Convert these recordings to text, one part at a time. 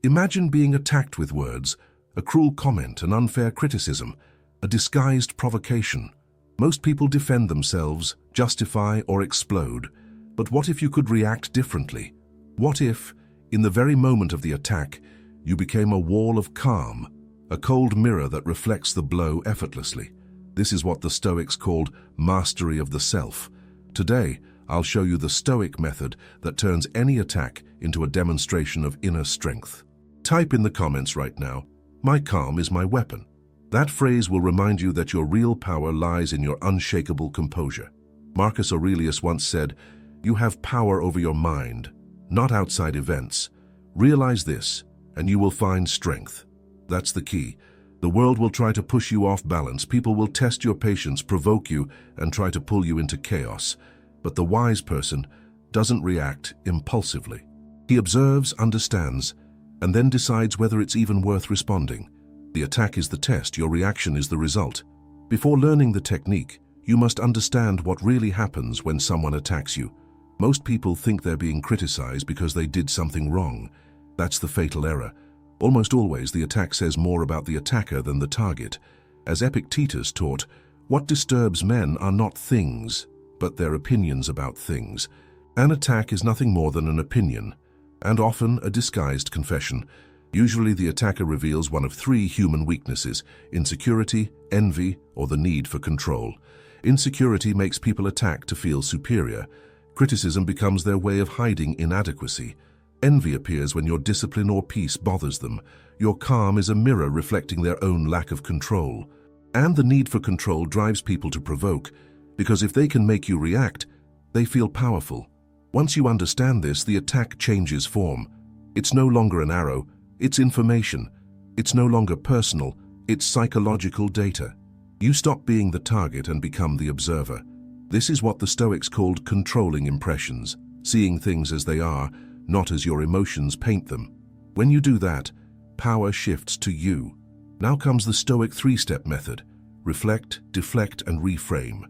Imagine being attacked with words, a cruel comment, an unfair criticism, a disguised provocation. Most people defend themselves, justify, or explode. But what if you could react differently? What if, in the very moment of the attack, you became a wall of calm, a cold mirror that reflects the blow effortlessly? This is what the Stoics called mastery of the self. Today, I'll show you the Stoic method that turns any attack into a demonstration of inner strength. Type in the comments right now, "My calm is my weapon." That phrase will remind you that your real power lies in your unshakable composure. Marcus Aurelius once said, "You have power over your mind, not outside events. Realize this, and you will find strength." That's the key. The world will try to push you off balance. People will test your patience, provoke you, and try to pull you into chaos. But the wise person doesn't react impulsively. He observes, understands, and then decides whether it's even worth responding. The attack is the test, your reaction is the result. Before learning the technique, you must understand what really happens when someone attacks you. Most people think they're being criticized because they did something wrong. That's the fatal error. Almost always, the attack says more about the attacker than the target. As Epictetus taught, what disturbs men are not things, but their opinions about things. An attack is nothing more than an opinion, and often a disguised confession. Usually the attacker reveals one of three human weaknesses: insecurity, envy, or the need for control. Insecurity makes people attack to feel superior. Criticism becomes their way of hiding inadequacy. Envy appears when your discipline or peace bothers them. Your calm is a mirror reflecting their own lack of control. And the need for control drives people to provoke, because if they can make you react, they feel powerful. Once you understand this, the attack changes form. It's no longer an arrow, it's information. It's no longer personal, it's psychological data. You stop being the target and become the observer. This is what the Stoics called controlling impressions, seeing things as they are, not as your emotions paint them. When you do that, power shifts to you. Now comes the Stoic three-step method: reflect, deflect, and reframe.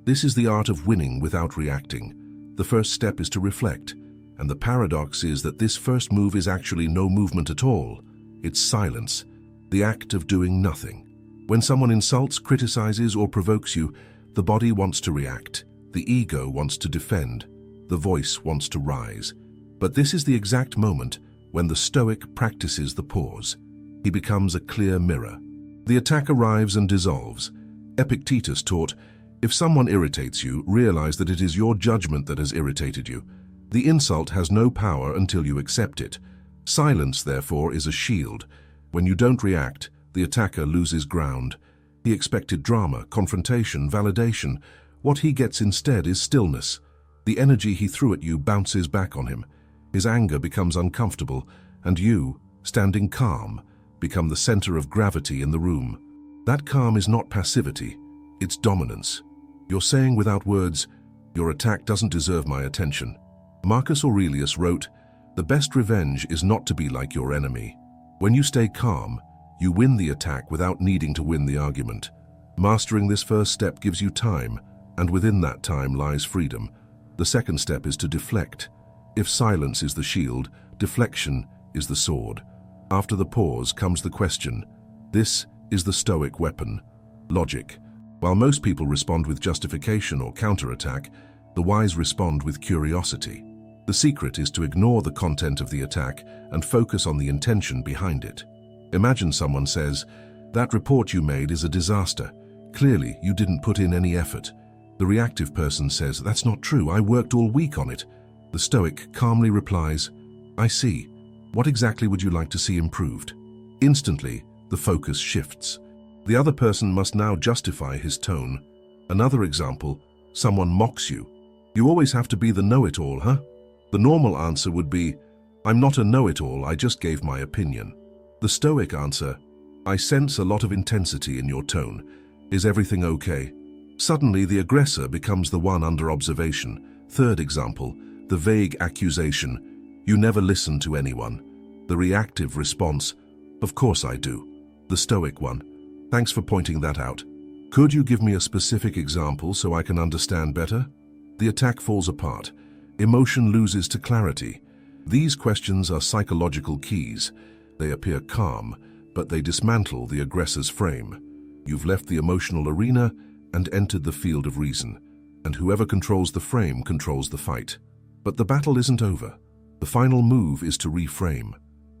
This is the art of winning without reacting. The first step is to reflect, and the paradox is that this first move is actually no movement at all. It's silence, the act of doing nothing. When someone insults, criticizes, or provokes you, the body wants to react, the ego wants to defend, the voice wants to rise. But this is the exact moment when the Stoic practices the pause. He becomes a clear mirror. The attack arrives and dissolves. Epictetus taught, if someone irritates you, realize that it is your judgment that has irritated you. The insult has no power until you accept it. Silence, therefore, is a shield. When you don't react, the attacker loses ground. He expected drama, confrontation, validation. What he gets instead is stillness. The energy he threw at you bounces back on him. His anger becomes uncomfortable, and you, standing calm, become the center of gravity in the room. That calm is not passivity, it's dominance. You're saying without words, your attack doesn't deserve my attention. Marcus Aurelius wrote, the best revenge is not to be like your enemy. When you stay calm, you win the attack without needing to win the argument. Mastering this first step gives you time, and within that time lies freedom. The second step is to deflect. If silence is the shield, deflection is the sword. After the pause comes the question. This is the Stoic weapon: logic. While most people respond with justification or counterattack, the wise respond with curiosity. The secret is to ignore the content of the attack and focus on the intention behind it. Imagine someone says, "That report you made is a disaster. Clearly, you didn't put in any effort." The reactive person says, "That's not true. I worked all week on it." The Stoic calmly replies, "I see. What exactly would you like to see improved?" Instantly, the focus shifts. The other person must now justify his tone. Another example, someone mocks you. "You always have to be the know-it-all, huh?" The normal answer would be, "I'm not a know-it-all, I just gave my opinion." The Stoic answer, "I sense a lot of intensity in your tone. Is everything okay?" Suddenly, the aggressor becomes the one under observation. Third example, the vague accusation, "You never listen to anyone." The reactive response, "Of course I do." The Stoic one, "Thanks for pointing that out. Could you give me a specific example so I can understand better?" The attack falls apart. Emotion loses to clarity. These questions are psychological keys. They appear calm, but they dismantle the aggressor's frame. You've left the emotional arena and entered the field of reason, and whoever controls the frame controls the fight. But the battle isn't over. The final move is to reframe.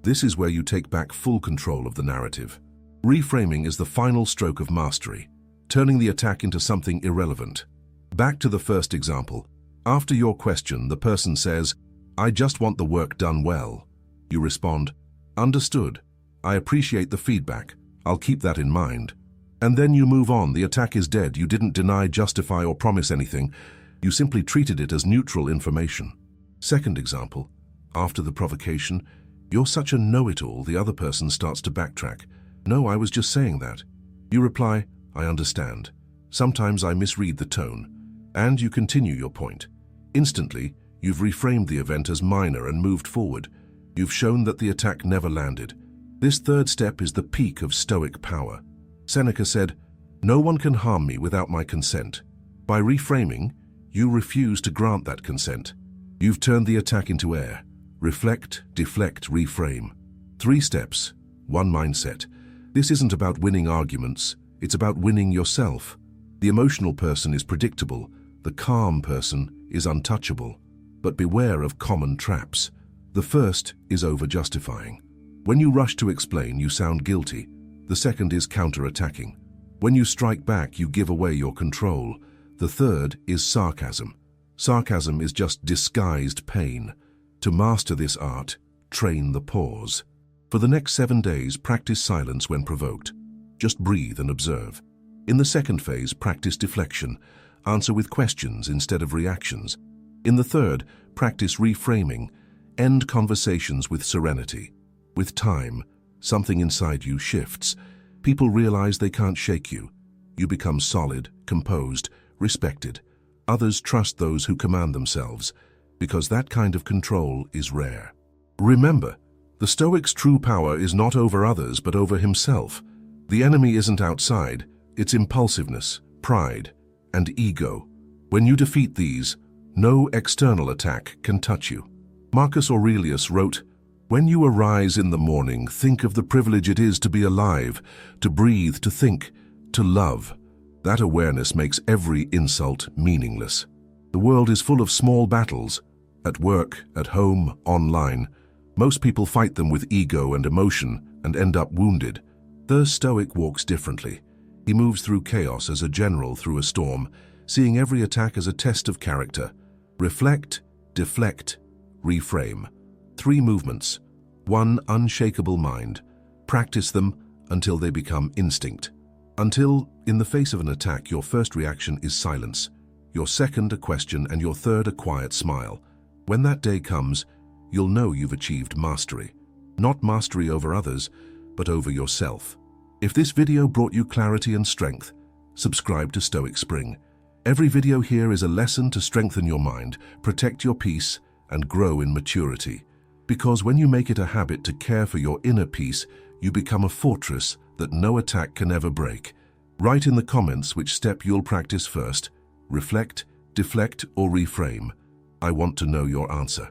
This is where you take back full control of the narrative. Reframing is the final stroke of mastery, turning the attack into something irrelevant. Back to the first example. After your question, the person says, "I just want the work done well." You respond, "Understood. I appreciate the feedback. I'll keep that in mind." And then you move on. The attack is dead. You didn't deny, justify, or promise anything. You simply treated it as neutral information. Second example. After the provocation, "You're such a know-it-all," the other person starts to backtrack. "No, I was just saying that." You reply, "I understand. Sometimes I misread the tone." And you continue your point. Instantly, you've reframed the event as minor and moved forward. You've shown that the attack never landed. This third step is the peak of Stoic power. Seneca said, "No one can harm me without my consent." By reframing, you refuse to grant that consent. You've turned the attack into air. Reflect, deflect, reframe. 3 steps, 1 mindset. This isn't about winning arguments, it's about winning yourself. The emotional person is predictable, the calm person is untouchable. But beware of common traps. The first is over-justifying. When you rush to explain, you sound guilty. The second is counter-attacking. When you strike back, you give away your control. The third is sarcasm. Sarcasm is just disguised pain. To master this art, train the pause. For the next 7 days, practice silence when provoked. Just breathe and observe. In the second phase, practice deflection. Answer with questions instead of reactions. In the third, practice reframing. End conversations with serenity. With time, something inside you shifts. People realize they can't shake you. You become solid, composed, respected. Others trust those who command themselves, because that kind of control is rare. Remember, the Stoic's true power is not over others, but over himself. The enemy isn't outside, it's impulsiveness, pride, and ego. When you defeat these, no external attack can touch you. Marcus Aurelius wrote, "When you arise in the morning, think of the privilege it is to be alive, to breathe, to think, to love." That awareness makes every insult meaningless. The world is full of small battles, at work, at home, online. Most people fight them with ego and emotion and end up wounded. The Stoic walks differently. He moves through chaos as a general through a storm, seeing every attack as a test of character. Reflect, deflect, reframe. 3 movements. 1 unshakable mind. Practice them until they become instinct. Until, in the face of an attack, your first reaction is silence, your second a question, and your third a quiet smile. When that day comes, you'll know you've achieved mastery. Not mastery over others, but over yourself. If this video brought you clarity and strength, subscribe to Stoic Spring. Every video here is a lesson to strengthen your mind, protect your peace, and grow in maturity. Because when you make it a habit to care for your inner peace, you become a fortress that no attack can ever break. Write in the comments which step you'll practice first. Reflect, deflect, or reframe. I want to know your answer.